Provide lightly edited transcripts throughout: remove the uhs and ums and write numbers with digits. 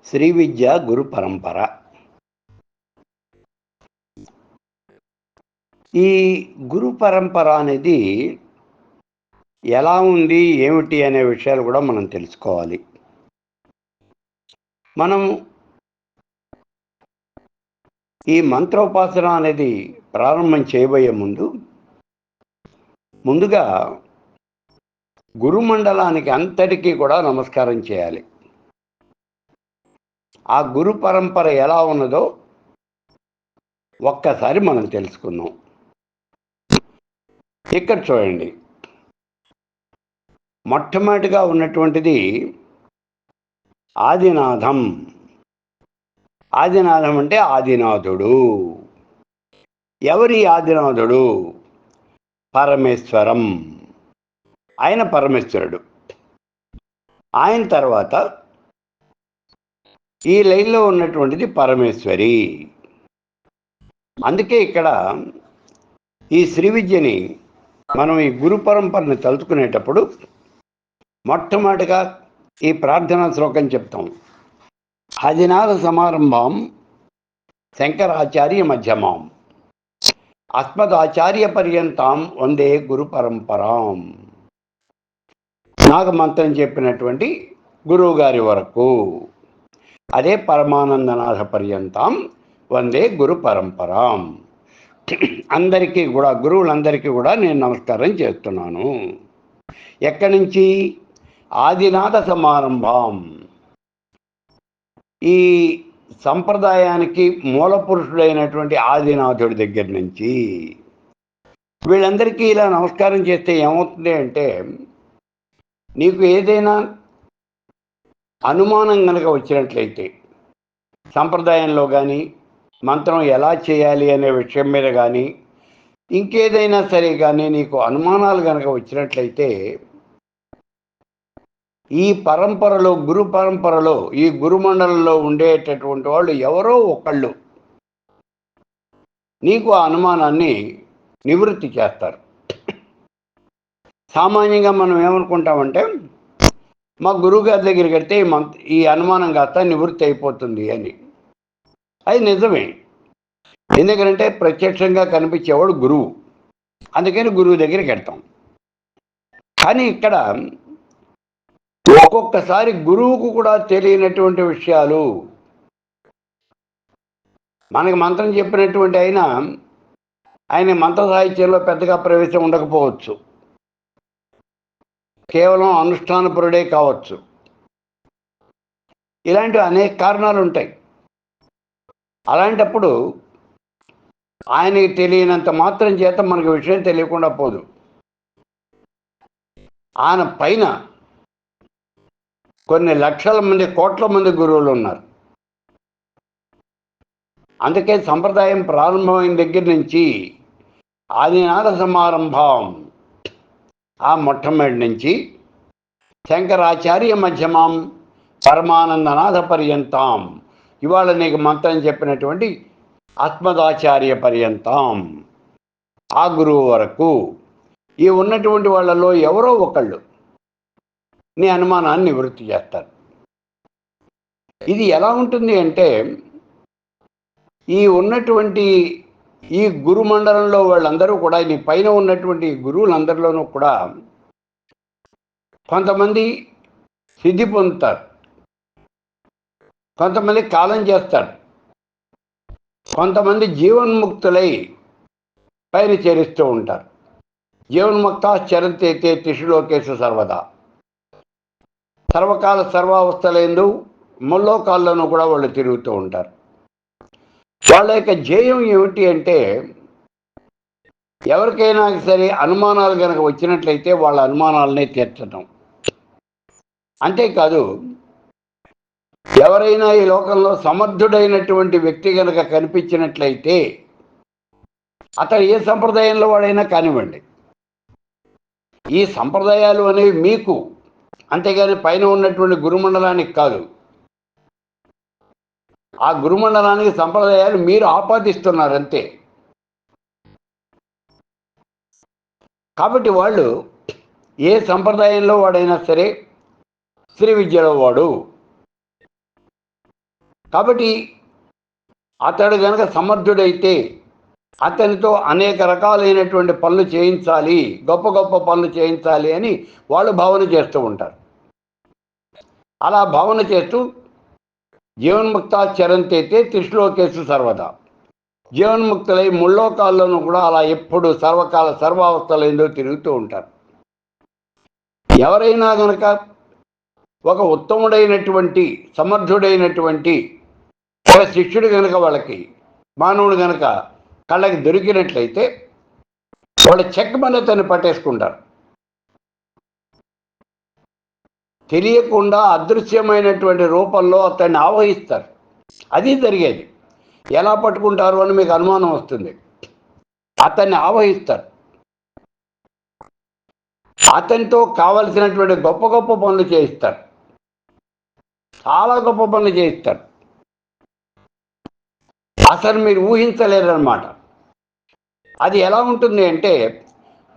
శ్రీ విద్య గురు పరంపర. ఈ గురు పరంపర అనేది ఎలా ఉంది, ఏమిటి అనే విషయాలు కూడా మనం తెలుసుకోవాలి. మనం ఈ మంత్రోపాసన అనేది ప్రారంభం చేయబోయే ముందుగా గురుమండలానికి అంతటికీ కూడా నమస్కారం చేయాలి. ఆ గురు పరంపర ఎలా ఉన్నదో ఒక్కసారి మనం తెలుసుకుందాం. ఇక్కడ చూడండి, మొట్టమొదటిగా ఉన్నటువంటిది ఆదినాథం. ఆదినాథం అంటే ఆదినాథుడు. ఎవరి ఆదినాథుడు? పరమేశ్వరం. ఆయన పరమేశ్వరుడు. ఆయన తర్వాత ఈ లైన్లో ఉన్నటువంటిది పరమేశ్వరి. అందుకే ఇక్కడ ఈ శ్రీ విద్యని మనం ఈ గురు పరంపరను తలుచుకునేటప్పుడు మొట్టమొదటిగా ఈ ప్రార్థనా శ్లోకం చెప్తాం. ఆదినాథ సమారంభం శంకరాచార్య మధ్యమాం అస్మదాచార్య పర్యంతం వందే గురు పరంపరాం. నాకు మంత్రం చెప్పినటువంటి గురువు గారి వరకు, అదే పరమానందనాథ పర్యంతం వందే గురు పరంపరాం. అందరికీ కూడా, గురువులందరికీ కూడా నేను నమస్కారం చేస్తున్నాను. ఎక్కడి నుంచి? ఆదినాథ సమారంభం. ఈ సంప్రదాయానికి మూల పురుషుడైనటువంటి ఆదినాథుడి దగ్గర నుంచి వీళ్ళందరికీ ఇలా నమస్కారం చేస్తే ఏమవుతుంది అంటే, నీకు ఏదైనా అనుమానం కనుక వచ్చినట్లయితే సంప్రదాయంలో కానీ, మంత్రం ఎలా చేయాలి అనే విషయం మీద కానీ, ఇంకేదైనా సరే కానీ నీకు అనుమానాలు కనుక వచ్చినట్లయితే ఈ పరంపరలో, గురు పరంపరలో, ఈ గురుమండలంలో ఉండేటటువంటి వాళ్ళు ఎవరో ఒకళ్ళు నీకు ఆ అనుమానాన్ని నివృత్తి చేస్తారు. సామాన్యంగా మనం ఏమనుకుంటామంటే, మా గురువు గారి దగ్గరికి వెళ్తే ఈ అనుమానం కాస్త నివృత్తి అయిపోతుంది అని. అది నిజమే. ఎందుకంటే ప్రత్యక్షంగా కనిపించేవాడు గురువు. అందుకని గురువు దగ్గరికి వెళ్తాం. కానీ ఇక్కడ ఒక్కొక్కసారి గురువుకు కూడా తెలియనటువంటి విషయాలు, మనకి మంత్రం చెప్పినటువంటి ఆయన మంత్ర సాహిత్యంలో పెద్దగా ప్రవేశం ఉండకపోవచ్చు, కేవలం అనుష్ఠానపరుడే కావచ్చు. ఇలాంటి అనేక కారణాలు ఉంటాయి. అలాంటప్పుడు ఆయనకి తెలియనంత మాత్రం చేత మనకు విషయం తెలియకుండా పోదు. ఆయన పైన కొన్ని లక్షల మంది, కోట్ల మంది గురువులు ఉన్నారు. అందుకే సంప్రదాయం ప్రారంభమైన దగ్గర నుంచి ఆదినాథ సమారంభం, ఆ మొట్టమొదటి నుంచి శంకరాచార్య మధ్యమాం పరమానందనాథ పర్యంతం, ఇవాళ నీకు మంత్రం చెప్పినటువంటి అస్మదాచార్య పర్యంతం, ఆ గురువు వరకు ఈ ఉన్నటువంటి వాళ్ళలో ఎవరో ఒకళ్ళు నీ అనుమానాన్ని నివృత్తి చేస్తారు. ఇది ఎలా ఉంటుంది అంటే, ఈ ఉన్నటువంటి ఈ గురుమండలంలో వాళ్ళందరూ కూడా, నీ పైన ఉన్నటువంటి గురువులందరిలోనూ కూడా కొంతమంది సిద్ధి పొందుతారు, కొంతమంది కాలం చేస్తారు, కొంతమంది జీవన్ముక్తులై పైన చేరిస్తూ ఉంటారు. జీవన్ముక్త చరంతే తిషులోకేశు సర్వదా, సర్వకాల సర్వావస్థలందు ముల్లోకాల్లోనూ కూడా వాళ్ళు తిరుగుతూ ఉంటారు. వాళ్ళ యొక్క ధ్యేయం ఏమిటి అంటే, ఎవరికైనా సరే అనుమానాలు కనుక వచ్చినట్లయితే వాళ్ళ అనుమానాలనే తీర్చడం. అంతేకాదు, ఎవరైనా ఈ లోకంలో సమర్థుడైనటువంటి వ్యక్తి కనుక కనిపించినట్లయితే, అతడు ఏ సంప్రదాయంలో వాడైనా కానివ్వండి, ఈ సంప్రదాయాలు అనేవి మీకు, అంతేగాని పైన ఉన్నటువంటి గురుమండలానికి కాదు. ఆ గురుమండలానికి సంప్రదాయాలు మీరు ఆపాదిస్తున్నారు అంతే. కాబట్టి వాళ్ళు ఏ సంప్రదాయంలో వాడైనా సరే శ్రీ విద్యలో వాడు, కాబట్టి అతడు కనుక సమర్థుడైతే అతనితో అనేక రకాలైనటువంటి పనులు చేయించాలి, గొప్ప గొప్ప పనులు చేయించాలి అని వాళ్ళు భావన చేస్తూ ఉంటారు. అలా భావన చేస్తూ జీవన్ముక్త చరంతైతే త్రిశ్లోకేషు సర్వదా, జీవన్ముక్తులై ముల్లోకాల్లోనూ కూడా అలా ఎప్పుడు సర్వకాల సర్వావస్థలు ఏందో తిరుగుతూ ఉంటారు. ఎవరైనా కనుక ఒక ఉత్తముడైనటువంటి సమర్థుడైనటువంటి ఒక శిష్యుడు కనుక వాళ్ళకి మానవుడు కనుక కళ్ళకి దొరికినట్లయితే వాళ్ళు చెక్ మన అతన్ని పట్టేసుకుంటారు. తెలియకుండా అదృశ్యమైనటువంటి రూపంలో అతన్ని ఆవహిస్తారు. అది జరిగేది. ఎలా పట్టుకుంటారు అని మీకు అనుమానం వస్తుంది. అతన్ని ఆవహిస్తారు. అతనితో కావలసినటువంటి గొప్ప గొప్ప పనులు చేయిస్తారు. చాలా గొప్ప పనులు చేయిస్తారు. అసలు మీరు ఊహించలేరన్నమాట. అది ఎలా ఉంటుంది అంటే,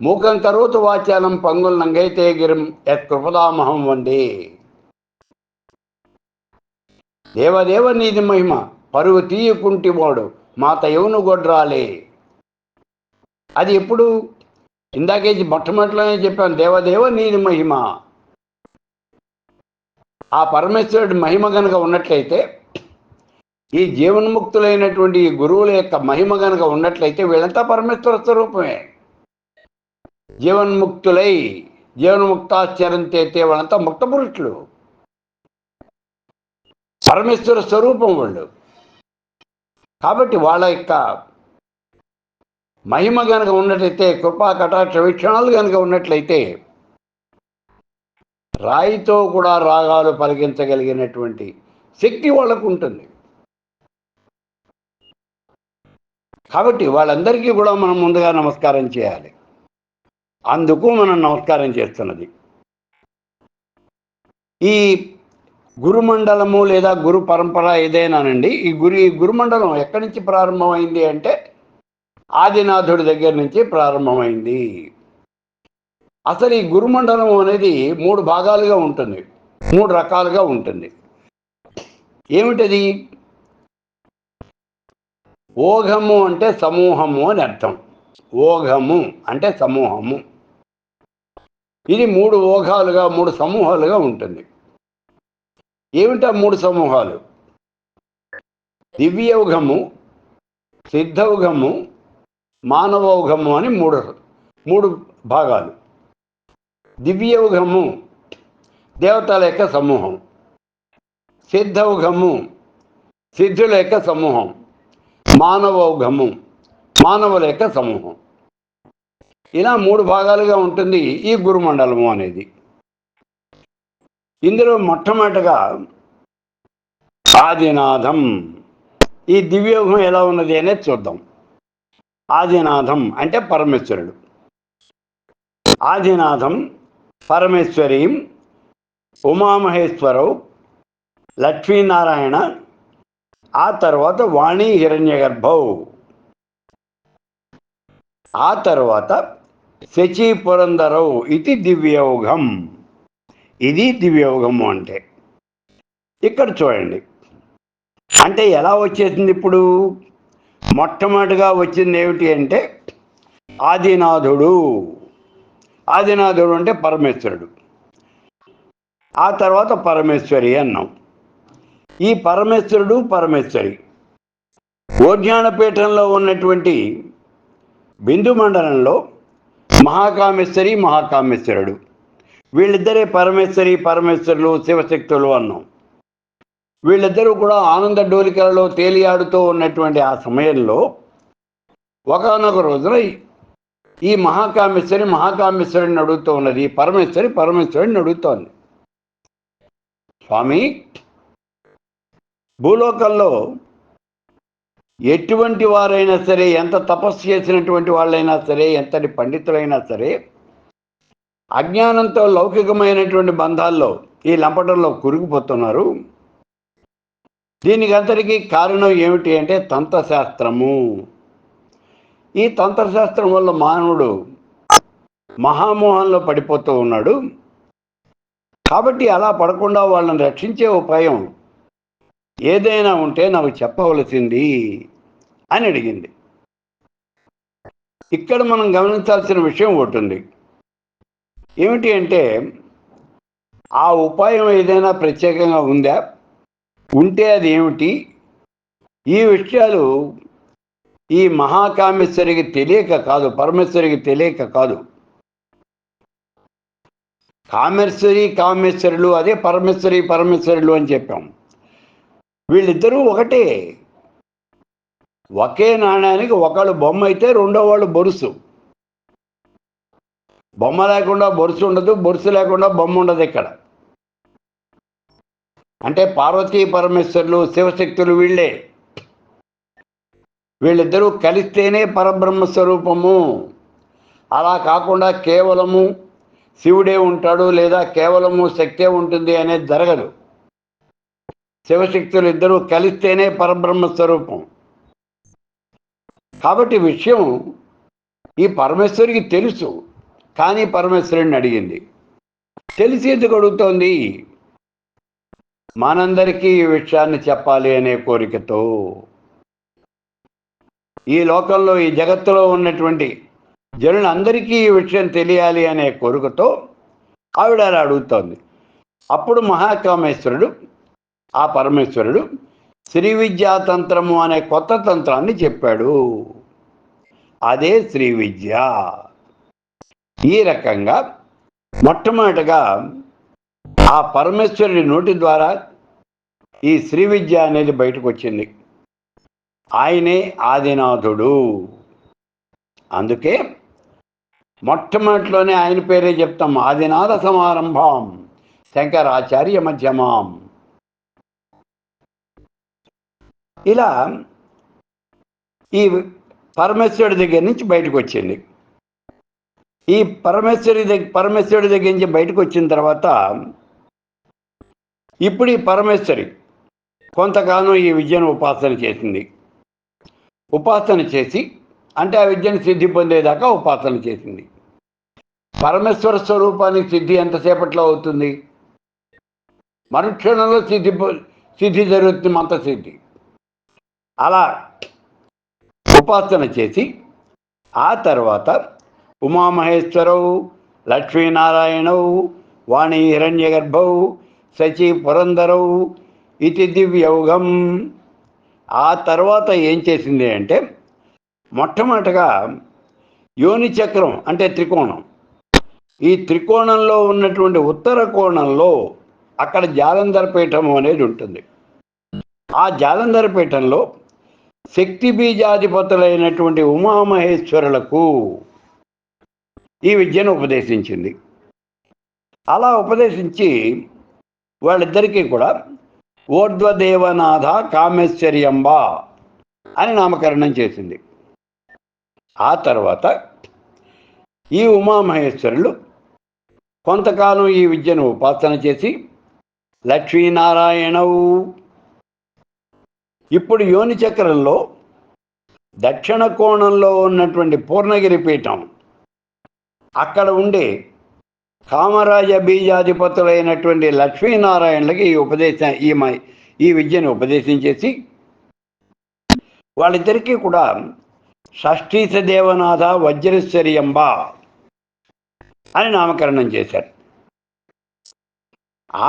మూకం కరోతు వాచాలం పంగుల్ నంగైతే గిరిం యత్ కృపదామహం వందే. దేవదేవ నీది మహిమ పరువు తీయకుంటివాడు మాత యవును గొడ్రాలే. అది ఎప్పుడు? ఇందాకే మొట్టమొదటిలోనే చెప్పాను, దేవదేవ నీది మహిమ. ఆ పరమేశ్వరుడి మహిమ కనుక ఉన్నట్లయితే, ఈ జీవన్ముక్తులైనటువంటి ఈ గురువుల యొక్క మహిమ కనుక ఉన్నట్లయితే వీళ్ళంతా పరమేశ్వర స్వరూపమే. జీవన్ముక్తులై జీవన్ముక్తాచరంతైతే వాళ్ళంతా ముక్త పురుషులు, పరమేశ్వర స్వరూపం వాళ్ళు. కాబట్టి వాళ్ళ యొక్క మహిమ కనుక ఉన్నట్లయితే, కృపా కటాక్ష వీక్షణాలు కనుక ఉన్నట్లయితే రాయితో కూడా రాగాలు పలికించగలిగినటువంటి శక్తి వాళ్ళకు ఉంటుంది. కాబట్టి వాళ్ళందరికీ కూడా మనం ముందుగా నమస్కారం చేయాలి. అందుకు మనం నమస్కారం చేస్తున్నది. ఈ గురుమండలము లేదా గురు పరంపర ఏదైనానండి, ఈ గురుమండలం ఎక్కడి నుంచి ప్రారంభమైంది అంటే ఆదినాథుడి దగ్గర నుంచి ప్రారంభమైంది. అసలు ఈ గురుమండలం అనేది 3 భాగాలుగా ఉంటుంది, 3 రకాలుగా ఉంటుంది. ఏమిటది? ఓఘము అంటే సమూహము అని అర్థం. ఓఘము అంటే సమూహము. ఇది 3 ఓఘాలుగా 3 సమూహాలుగా ఉంటుంది. ఏమిటా 3 సమూహాలు? దివ్యౌఘము, సిద్ధౌఘము, మానవౌఘము అని 3 భాగాలు. దివ్యౌఘము దేవతల యొక్క సమూహం, సిద్ధౌఘము సిద్ధుల యొక్క సమూహం, మానవౌఘము మానవుల యొక్క సమూహం. ఇలా 3 భాగాలుగా ఉంటుంది ఈ గురుమండలము అనేది. ఇందులో మొట్టమొదటిగా ఆదినాథం. ఈ దివ్యౌఘం ఎలా ఉన్నది అనేది చూద్దాం. ఆదినాథం అంటే పరమేశ్వరుడు. ఆదినాథం పరమేశ్వరీం ఉమామహేశ్వరవు లక్ష్మీనారాయణ, ఆ తర్వాత వాణి హిరణ్యగర్భౌ, ఆ తర్వాత శచీ పురంధరవు. ఇది దివ్యౌఘం. ఇది దివ్యౌఘము అంటే. ఇక్కడ చూడండి, అంటే ఎలా వచ్చేసింది ఇప్పుడు? మొట్టమొదటిగా వచ్చింది ఏమిటి అంటే ఆదినాథుడు. ఆదినాథుడు అంటే పరమేశ్వరుడు. ఆ తర్వాత పరమేశ్వరి అన్నాం. ఈ పరమేశ్వరుడు పరమేశ్వరి ఓజ్ఞానపీఠంలో ఉన్నటువంటి బిందు మండలంలో మహాకామేశ్వరి మహాకామేశ్వరుడు, వీళ్ళిద్దరే పరమేశ్వరి పరమేశ్వరులు శివశక్తులు అన్నాం. వీళ్ళిద్దరూ కూడా ఆనంద డోలికలలో తేలియాడుతూ ఉన్నటువంటి ఆ సమయంలో ఒకానొక రోజున ఈ మహాకామేశ్వరి మహాకామేశ్వరిని అడుగుతూ ఉన్నది, పరమేశ్వరి పరమేశ్వరిని అడుగుతోంది, స్వామి, భూలోకంలో ఎటువంటి వారైనా సరే, ఎంత తపస్సు చేసినటువంటి వాళ్ళైనా సరే, ఎంతటి పండితులైనా సరే, అజ్ఞానంతో లౌకికమైనటువంటి బంధాల్లో ఈ లంపటంలో కురిగిపోతున్నారు. దీనికి అంతటికీ కారణం ఏమిటి అంటే తంత్రశాస్త్రము. ఈ తంత్రశాస్త్రం వల్ల మానవుడు మహామోహంలో పడిపోతూ ఉన్నాడు. కాబట్టి అలా పడకుండా వాళ్ళని రక్షించే ఉపాయం ఏదైనా ఉంటే నాకు చెప్పవలసింది అని అడిగింది. ఇక్కడ మనం గమనించాల్సిన విషయం ఒకటి ఉంది. ఏమిటి అంటే, ఆ ఉపాయం ఏదైనా ప్రత్యేకంగా ఉందా? ఉంటే అది ఏమిటి? ఈ విషయాలు ఈ మహాకామేశ్వరికి తెలియక కాదు, పరమేశ్వరికి తెలియక కాదు. కామేశ్వరులు అదే పరమేశ్వరులు అని చెప్పాం. వీళ్ళిద్దరూ ఒకటే. ఒకే నాణ్యానికి ఒకళ్ళు బొమ్మ అయితే రెండో వాళ్ళు బొరుసు. బొమ్మ లేకుండా బొరుసు ఉండదు, బొరుసు లేకుండా బొమ్మ ఉండదు. ఇక్కడ అంటే పార్వతీ పరమేశ్వరులు, శివశక్తులు వీళ్ళే. వీళ్ళిద్దరూ కలిస్తేనే పరబ్రహ్మ స్వరూపము. అలా కాకుండా కేవలము శివుడే ఉంటాడు లేదా కేవలము శక్తే ఉంటుంది అనేది జరగదు. శివశక్తులు ఇద్దరూ కలిస్తేనే పరబ్రహ్మ స్వరూపం. కాబట్టి విషయం ఈ పరమేశ్వరికి తెలుసు, కానీ పరమేశ్వరుడిని అడిగింది. తెలిసి ఎందుకు అడుగుతోంది? మనందరికీ ఈ విషయాన్ని చెప్పాలి అనే కోరికతో. ఈ లోకంలో, ఈ జగత్తులో ఉన్నటువంటి జనులందరికీ ఈ విషయం తెలియాలి అనే కోరికతో ఆవిడ అలా అడుగుతోంది. అప్పుడు మహాకామేశ్వరుడు, ఆ పరమేశ్వరుడు శ్రీ విద్యా తంత్రము అనే కొత్త తంత్రాన్ని చెప్పాడు. అదే శ్రీ విద్య. ఈ రకంగా మొట్టమొదటిగా ఆ పరమేశ్వరుడి నోటి ద్వారా ఈ శ్రీ విద్య అనేది బయటకు వచ్చింది. ఆయనే ఆదినాథుడు. అందుకే మొట్టమొదటిలోనే ఆయన పేరే చెప్తాం, ఆదినాథ సమారంభం శంకరాచార్య మధ్యమాం. ఇలా ఈ పరమేశ్వరుడి దగ్గర నుంచి బయటకు వచ్చింది. ఈ పరమేశ్వరుడి దగ్గర నుంచి బయటకు వచ్చిన తర్వాత ఇప్పుడు ఈ పరమేశ్వరి కొంతకాలం ఈ విద్యను ఉపాసన చేసింది. ఉపాసన చేసి అంటే ఆ విద్యను సిద్ధి పొందేదాకా ఉపాసన చేసింది. పరమేశ్వర స్వరూపానికి సిద్ధి ఎంతసేపట్లో అవుతుంది? మరుక్షణంలో సిద్ధి జరుగుతుంది, మంత్రసిద్ధి. అలా ఉపాసన చేసి ఆ తర్వాత ఉమామహేశ్వరవు, లక్ష్మీనారాయణవు, వాణి హిరణ్యగర్భౌ, శచి పురంధరవు ఇది దివ్యౌఘం. ఆ తర్వాత ఏం చేసింది అంటే, మొట్టమొదటగా యోని చక్రం అంటే త్రికోణం, ఈ త్రికోణంలో ఉన్నటువంటి ఉత్తర కోణంలో అక్కడ జాలంధర పీఠము అనేది ఉంటుంది. ఆ జాలంధర పీఠంలో శక్తి బీజాధిపతులైనటువంటి ఉమామహేశ్వరులకు ఈ విద్యను ఉపదేశించింది. అలా ఉపదేశించి వాళ్ళిద్దరికీ కూడా ఊర్ధ్వదేవనాథ కామేశ్వర్యంబ అని నామకరణం చేసింది. ఆ తర్వాత ఈ ఉమామహేశ్వరులు కొంతకాలం ఈ విద్యను ఉపాసన చేసి లక్ష్మీనారాయణవు. ఇప్పుడు యోని చక్రంలో దక్షిణ కోణంలో ఉన్నటువంటి పూర్ణగిరి పీఠం, అక్కడ ఉండే కామరాజ బీజాధిపతులైనటువంటి లక్ష్మీనారాయణలకి ఈ విద్యను ఉపదేశించేసి వాళ్ళిద్దరికీ కూడా షష్ఠీస దేవనాథ వజ్రేశ్వర్యంబ అని నామకరణం చేశారు.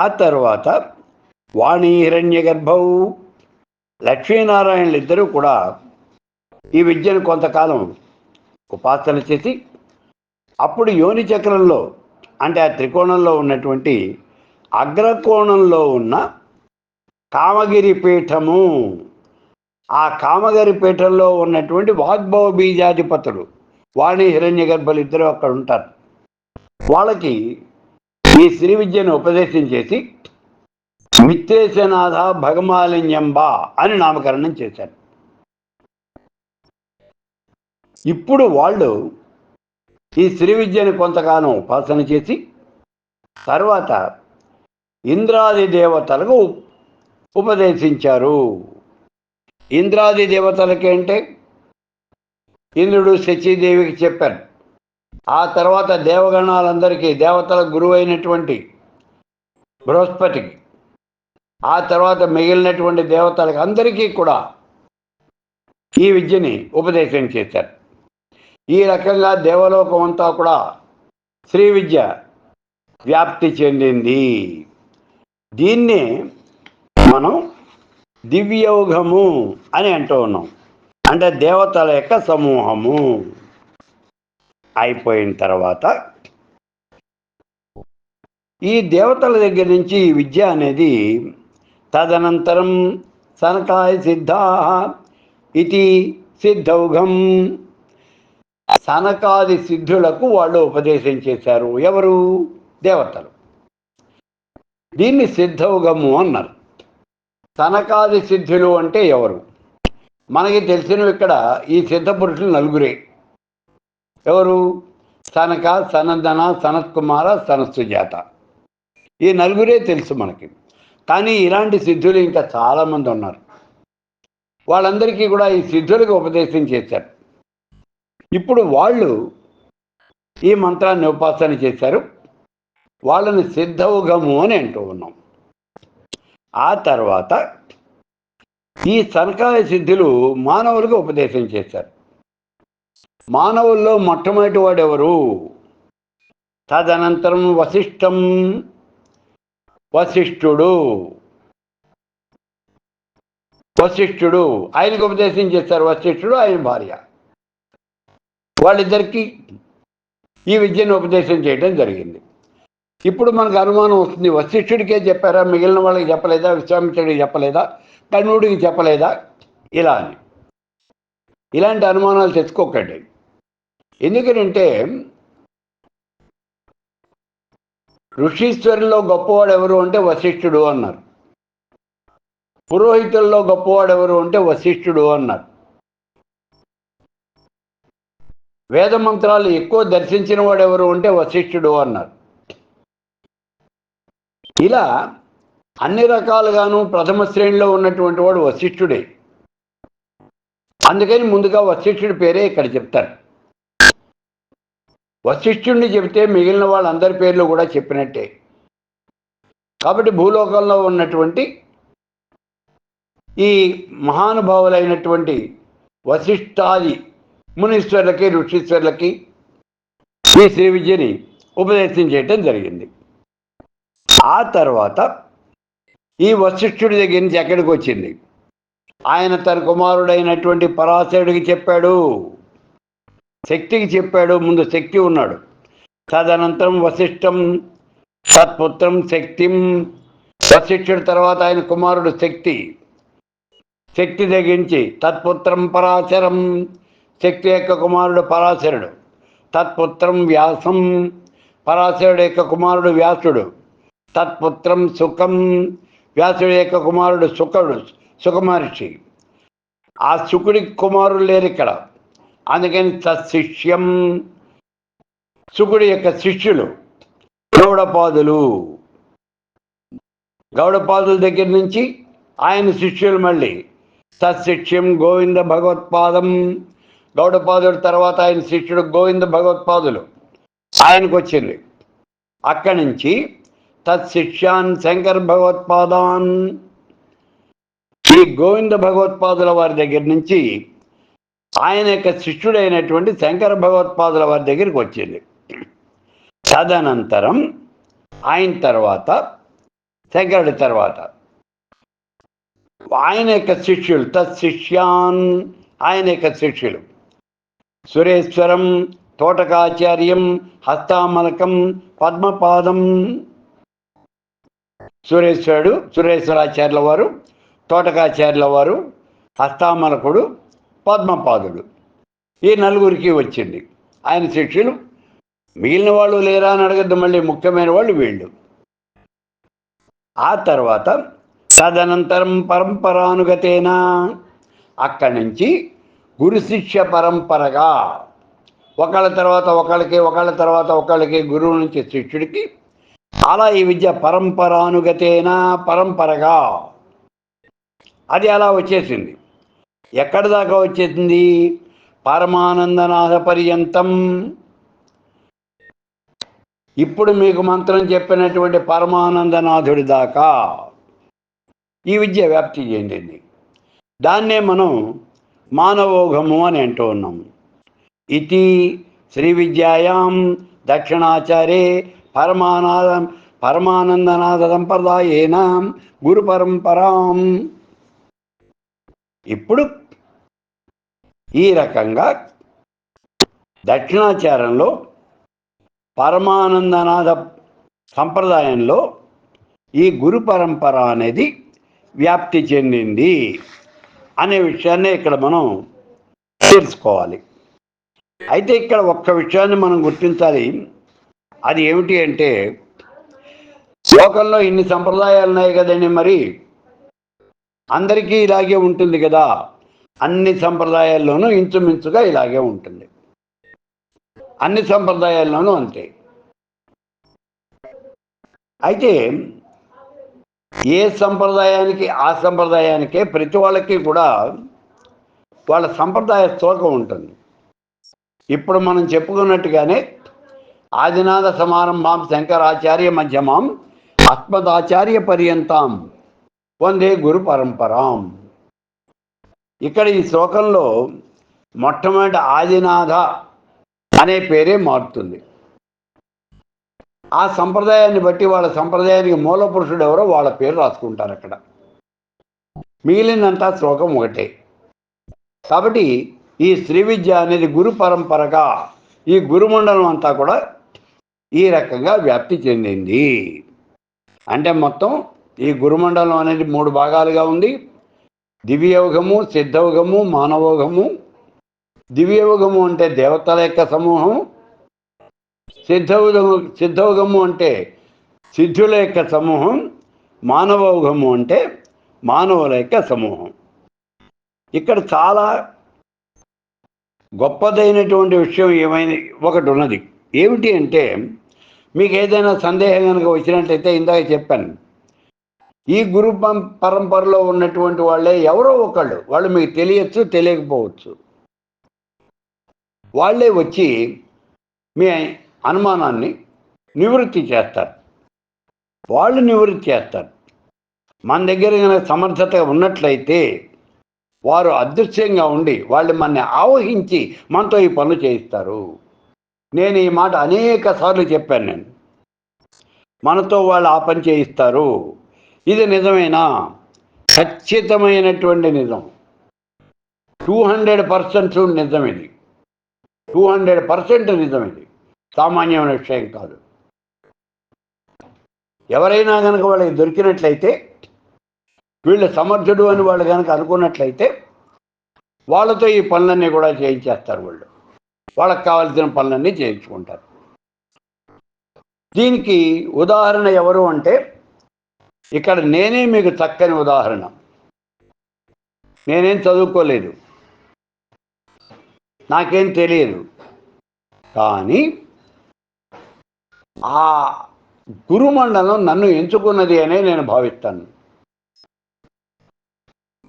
ఆ తర్వాత వాణి హిరణ్యగర్భవు, లక్ష్మీనారాయణలు ఇద్దరూ కూడా ఈ విద్యను కొంతకాలం ఉపాసన చేసి అప్పుడు యోని చక్రంలో అంటే ఆ త్రికోణంలో ఉన్నటువంటి అగ్రకోణంలో ఉన్న కామగిరి పీఠము, ఆ కామగిరి పీఠంలో ఉన్నటువంటి వాగ్భవ బీజాధిపతులు వాణి హిరణ్యగర్భలు ఇద్దరు అక్కడ ఉంటారు. వాళ్ళకి ఈ శ్రీ విద్యను ఉపదేశం చేసి మిత్రేశనాథ భగమాలిన్యంబ అని నామకరణం చేశారు. ఇప్పుడు వాళ్ళు ఈ శ్రీ విద్యను కొంతకాలం ఉపాసన చేసి తర్వాత ఇంద్రాది దేవతలకు ఉపదేశించారు. ఇంద్రాది దేవతలకి అంటే ఇంద్రుడు శచీదేవికి చెప్పారు. ఆ తర్వాత దేవగణాలందరికీ, దేవతల గురువు అయినటువంటి బృహస్పతికి, ఆ తర్వాత మిగిలినటువంటి దేవతలకు అందరికీ కూడా ఈ విద్యని ఉపదేశం చేశారు. ఈ రకంగా దేవలోకం అంతా కూడా శ్రీ విద్య వ్యాప్తి చెందింది. దీన్నే మనం దివ్యౌఘము అని అంటూ ఉన్నాం. అంటే దేవతల యొక్క సమూహము. అయిపోయిన తర్వాత ఈ దేవతల దగ్గర నుంచి ఈ విద్య అనేది తదనంతరం సనకాయ సిద్ధా ఇది సిద్ధౌఘం, సనకాది సిద్ధులకు వాళ్ళు ఉపదేశం చేశారు. ఎవరు? దేవతలు. దీన్ని సిద్ధౌఘము అన్నారు. సనకాది సిద్ధులు అంటే ఎవరు? మనకి తెలిసినవి ఇక్కడ ఈ సిద్ధ పురుషులు నలుగురే. ఎవరు? సనక, సనందన, సనత్కుమార, సనత్సుజాత. ఈ నలుగురే తెలుసు మనకి. కానీ ఇలాంటి సిద్ధులు ఇంకా చాలామంది ఉన్నారు. వాళ్ళందరికీ కూడా ఈ సిద్ధులకు ఉపదేశం చేశారు. ఇప్పుడు వాళ్ళు ఈ మంత్రాన్ని ఉపాసన చేశారు. వాళ్ళని సిద్ధౌఘము అని అంటూ ఉన్నాం. ఆ తర్వాత ఈ సనకాయ సిద్ధులు మానవులకు ఉపదేశం చేశారు. మానవుల్లో మొట్టమొదటి వాడెవరు? తదనంతరం వశిష్ఠం, వశిష్ఠుడు ఆయనకు ఉపదేశం చేశారు. వశిష్ఠుడు, ఆయన భార్య, వాళ్ళిద్దరికీ ఈ విద్యను ఉపదేశం చేయడం జరిగింది. ఇప్పుడు మనకు అనుమానం వస్తుంది, వశిష్ఠుడికే చెప్పారా, మిగిలిన వాళ్ళకి చెప్పలేదా, విశ్వామిత్రుడికి చెప్పలేదా, కర్ణుడికి చెప్పలేదా, ఇలా అని. ఇలాంటి అనుమానాలు తెచ్చుకోకండి. ఎందుకంటే ఋషీశ్వరుల్లో గొప్పవాడు ఎవరు అంటే వశిష్ఠుడు అన్నారు. పురోహితుల్లో గొప్పవాడు ఎవరు అంటే వశిష్ఠుడు అన్నారు. వేద మంత్రాలు ఎక్కువ దర్శించిన వాడు ఎవరు అంటే వశిష్ఠుడు అన్నారు. ఇలా అన్ని రకాలుగాను ప్రథమ శ్రేణిలో ఉన్నటువంటి వాడు వశిష్ఠుడే. అందుకని ముందుగా వశిష్ఠుడి పేరే ఇక్కడ చెప్తారు. వశిష్ఠుడిని చెబితే మిగిలిన వాళ్ళందరి పేర్లు కూడా చెప్పినట్టే. కాబట్టి భూలోకంలో ఉన్నటువంటి ఈ మహానుభావులైనటువంటి వశిష్ఠాది మునీశ్వరులకి, ఋషీశ్వరులకి ఈ శ్రీ విద్యని ఉపదేశం చేయటం జరిగింది. ఆ తర్వాత ఈ వశిష్ఠుడి దగ్గర నుంచి ఎక్కడికి వచ్చింది? ఆయన తన కుమారుడైనటువంటి పరాశరుడికి చెప్పాడు, శక్తికి చెప్పాడు. ముందు శక్తి ఉన్నాడు. తదనంతరం వశిష్ఠం, తత్పుత్రం శక్తిం. వశిష్ఠుడి తర్వాత ఆయన కుమారుడు శక్తి. శక్తి తెగించి తత్పుత్రం పరాశరం, శక్తి యొక్క కుమారుడు పరాశరుడు. తత్పుత్రం వ్యాసం, పరాశరుడు యొక్క కుమారుడు వ్యాసుడు. తత్పుత్రం సుఖం, వ్యాసుడి యొక్క కుమారుడు సుఖమహర్షి. ఆ శుకుడి కుమారులు లేరు ఇక్కడ, అందుకని తత్శిష్యం, శుకుడి యొక్క శిష్యులు గౌడపాదులు. గౌడపాదుల దగ్గర నుంచి ఆయన శిష్యులు మళ్ళీ తత్శిష్యం గోవింద భగవత్పాదం. గౌడపాదుడు తర్వాత ఆయన శిష్యుడు గోవింద భగవత్పాదులు ఆయనకు వచ్చింది. అక్కడి నుంచి తత్శిష్యాన్ శంకర్ భగవత్పాదాన్, ఈ గోవింద భగవత్పాదుల వారి దగ్గర నుంచి ఆయన యొక్క శిష్యుడైనటువంటి శంకర భగవత్పాదుల వారి దగ్గరికి వచ్చింది. తదనంతరం ఆయన తర్వాత, శంకరుడి తర్వాత ఆయన యొక్క శిష్యులు తత్శిష్యాన్, ఆయన యొక్క శిష్యులు సురేశ్వరం, తోటకాచార్యం, హస్తామలకం, పద్మపాదం. సురేశ్వరాచార్యుల వారు, తోటకాచార్యుల వారు, హస్తామలకుడు, పద్మపాదుడు, ఈ నలుగురికి వచ్చింది ఆయన శిష్యులు. మిగిలిన వాళ్ళు లేరా అని అడగద్దు, మళ్ళీ ముఖ్యమైన వాళ్ళు వీళ్ళు. ఆ తర్వాత తదనంతరం పరంపరానుగతేనా, అక్కడి నుంచి గురు శిష్య పరంపరగా ఒకళ్ళ తర్వాత ఒకళ్ళకి, ఒకళ్ళ తర్వాత ఒకళ్ళకి, గురువు నుంచి శిష్యుడికి, అలా ఈ విద్య పరంపరానుగతేనా, పరంపరగా అది అలా వచ్చేసింది. ఎక్కడి దాకా వచ్చేసింది? పరమానందనాథ పర్యంతం. ఇప్పుడు మీకు మంత్రం చెప్పినటువంటి పరమానందనాథుడి దాకా. ఈ విద్య వ్యాప్తి చెందింది. దాన్నే మనం మానవోఘము అని అంటూ ఉన్నాము. ఇతి శ్రీ విద్యాయాం దక్షిణాచార్యే పరమానందనాథ సంప్రదాయేన గురు పరంపరాం. ఇప్పుడు ఈ రకంగా దక్షిణాచారంలో పరమానందనాథ సంప్రదాయంలో ఈ గురు పరంపర అనేది వ్యాప్తి చెందింది అనే విషయాన్ని ఇక్కడ మనం తెలుసుకోవాలి. అయితే ఇక్కడ ఒక్క విషయాన్ని మనం గుర్తించాలి. అది ఏమిటి అంటే, లోకంలో ఇన్ని సంప్రదాయాలు ఉన్నాయి కదండి, మరి అందరికీ ఇలాగే ఉంటుంది కదా? అన్ని సంప్రదాయాల్లోనూ ఇంచుమించుగా ఇలాగే ఉంటుంది. అన్ని సంప్రదాయాల్లోనూ అంతే. అయితే ఏ సంప్రదాయానికి ఆ సంప్రదాయానికే ప్రతి వాళ్ళకి కూడా వాళ్ళ సంప్రదాయ శ్లోకం ఉంటుంది. ఇప్పుడు మనం చెప్పుకున్నట్టుగానే ఆదినాథ సమారంభాం శంకరాచార్య మధ్యమాం అస్మదాచార్య పర్యంతం వందే గురు పరంపరాం. ఇక్కడ ఈ శ్లోకంలో మొట్టమొదటి ఆదినాథ అనే పేరే మారుతుంది. ఆ సంప్రదాయాన్ని బట్టి వాళ్ళ సంప్రదాయానికి మూల పురుషుడు ఎవరో వాళ్ళ పేరు రాసుకుంటారు అక్కడ. మిగిలినంతా శ్లోకం ఒకటే. కాబట్టి ఈ శ్రీ విద్య అనేది గురు పరంపరగా ఈ గురుమండలం అంతా కూడా ఈ రకంగా వ్యాప్తి చెందింది. అంటే మొత్తం ఈ గురుమండలం అనేది 3 భాగాలుగా ఉంది. దివ్యయోగము, సిద్ధయోగము, మానవోగము. దివ్యయోగము అంటే దేవతల యొక్క సమూహం, సిద్ధయోగము అంటే సిద్ధుల యొక్క సమూహం, మానవోగము అంటే మానవుల యొక్క సమూహం. ఇక్కడ చాలా గొప్పదైనటువంటి విషయం ఒకటి ఉన్నది. ఏమిటి అంటే, మీకు ఏదైనా సందేహం కనుక వచ్చినట్లయితే ఇందాక చెప్పాను, ఈ గురు పరంపరలో ఉన్నటువంటి వాళ్ళే ఎవరో ఒకళ్ళు, వాళ్ళు మీకు తెలియచ్చు తెలియకపోవచ్చు, వాళ్ళే వచ్చి మీ అనుమానాన్ని నివృత్తి చేస్తారు. వాళ్ళు నివృత్తి చేస్తారు. మన దగ్గర కనుక సమర్థత ఉన్నట్లయితే వారు అదృశ్యంగా ఉండి వాళ్ళు మనని ఆవహించి మనతో ఈ పనులు చేయిస్తారు. నేను ఈ మాట అనేక సార్లు చెప్పాను. మనతో వాళ్ళు ఆ పని చేయిస్తారు. ఇది నిజమేనా? ఖచ్చితమైనటువంటి నిజం. 200% నిజం ఇది. 200% నిజం ఇది. సామాన్యమైన విషయం కాదు. ఎవరైనా కనుక వాళ్ళకి దొరికినట్లయితే, వీళ్ళు సమర్థుడు అని వాళ్ళు కనుక అనుకున్నట్లయితే వాళ్ళతో ఈ పనులన్నీ కూడా చేయించేస్తారు. వాళ్ళకి కావాల్సిన పనులన్నీ చేయించుకుంటారు. దీనికి ఉదాహరణ ఎవరు అంటే, ఇక్కడ నేనే మీకు చక్కని ఉదాహరణ. నేనేం చదువుకోలేదు, నాకేం తెలియదు, కానీ ఆ గురుమండలం నన్ను ఎంచుకున్నది అనే నేను భావిస్తాను.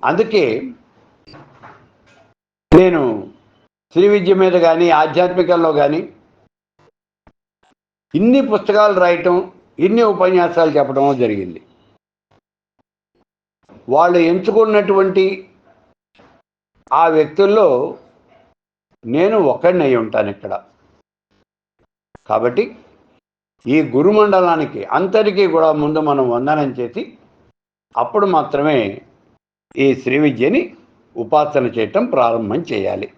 అందుకే నేను శ్రీ విద్య మీద కానీ ఆధ్యాత్మికంలో కానీ ఇన్ని పుస్తకాలు రాయటం, ఇన్ని ఉపన్యాసాలు చెప్పడం జరిగింది. వాళ్ళు ఎంచుకున్నటువంటి ఆ వ్యక్తుల్లో నేను ఒక్కడిని అయి ఉంటాను ఇక్కడ. కాబట్టి ఈ గురుమండలానికి అందరికీ కూడా ముందు మనం వందనం చేసి అప్పుడు మాత్రమే ఈ శ్రీ విద్యని ఉపాసన చేయటం ప్రారంభం చేయాలి.